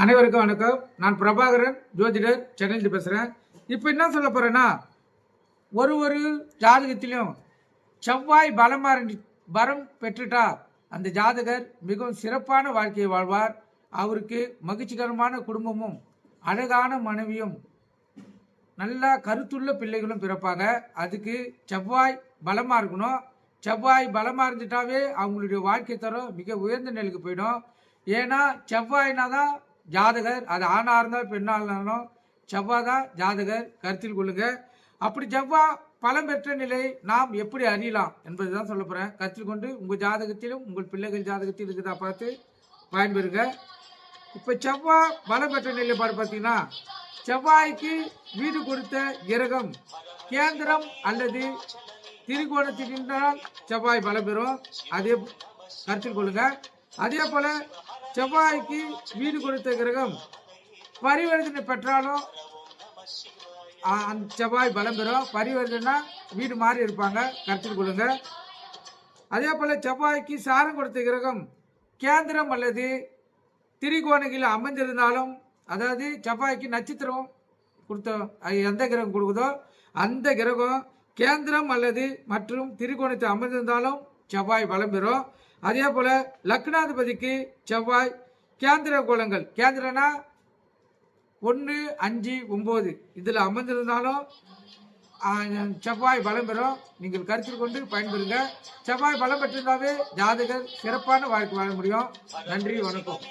அனைவருக்கும் வணக்கம். நான் பிரபாகரன், ஜோதிடர், சென்னையிலிருந்து பேசுகிறேன். இப்போ என்ன சொல்ல போகிறேன்னா, ஒரு ஜாதகத்திலும் செவ்வாய் பலம் பெற்றுட்டா அந்த ஜாதகர் மிகவும் சிறப்பான வாழ்க்கையை வாழ்வார். அவருக்கு மகிழ்ச்சிகரமான குடும்பமும் அழகான மனைவியும் நல்ல கருத்துள்ள பிள்ளைகளும் பிறப்பாங்க. அதுக்கு செவ்வாய் பலமாக இருக்கணும். செவ்வாய் பலமாக இருந்துட்டாவே அவங்களுடைய வாழ்க்கை தரம் மிக உயர்ந்த நிலைக்கு போயிடும். ஏன்னா செவ்வாய்னா தான் ஜாதகர், அது ஆணாக இருந்தாலும் பெண்ணாக இருந்தாலும் செவ்வாய் தான் ஜாதகர், கருத்தில் கொள்ளுங்க. அப்படி செவ்வாய் பலம் பெற்ற நிலை நாம் எப்படி அறியலாம் என்பது தான் சொல்ல போகிறேன். கருத்தில் கொண்டு உங்கள் ஜாதகத்திலும் உங்கள் பிள்ளைகள் ஜாதகத்திலும் இருக்குதா பார்த்து பயன்பெறுங்க. இப்போ செவ்வாய் பலம் பெற்ற நிலை பார்த்தீங்கன்னா, செவ்வாய்க்கு வீடு கொடுத்த கிரகம் கேந்திரம் அல்லது திரிகோணத்தில் நின்றால் செவ்வாய் பலம் பெறும். அதே கருத்தில் கொள்ளுங்க. அதே போல செவ்வாய்க்கு வீடு கொடுத்த கிரகம் பரிவர்த்தனை பெற்றாலும் அந்த செவ்வாய் பலம் பெறும். பரிவர்த்தனை வீடு மாறி இருப்பாங்க, கருத்தில் கொள்ளுங்க. அதே போல செவ்வாய்க்கு சாரம் கொடுத்த கிரகம் கேந்திரம் அல்லது திரிகோணங்களில் அமைந்திருந்தாலும், அதாவது செவ்வாய்க்கு நட்சத்திரம் கொடுத்த எந்த கிரகம் கொடுக்குதோ அந்த கிரகம் கேந்திரம் அல்லது மற்றும் திரிகோணத்தை அமர்ந்திருந்தாலும் செவ்வாய் பலம் பெறும். அதே போல லக்னாதிபதிக்கு செவ்வாய் கேந்திர கோலங்கள், கேந்திரனா 1, 5, 9 இதில் அமர்ந்திருந்தாலும் செவ்வாய் பலம் பெறும். நீங்கள் கருத்தில் கொண்டு பயன்பெறுங்க. செவ்வாய் பலம் பெற்றிருந்தாவே ஜாதகர் சிறப்பான வாழ்க்கை வாழ முடியும். நன்றி, வணக்கம்.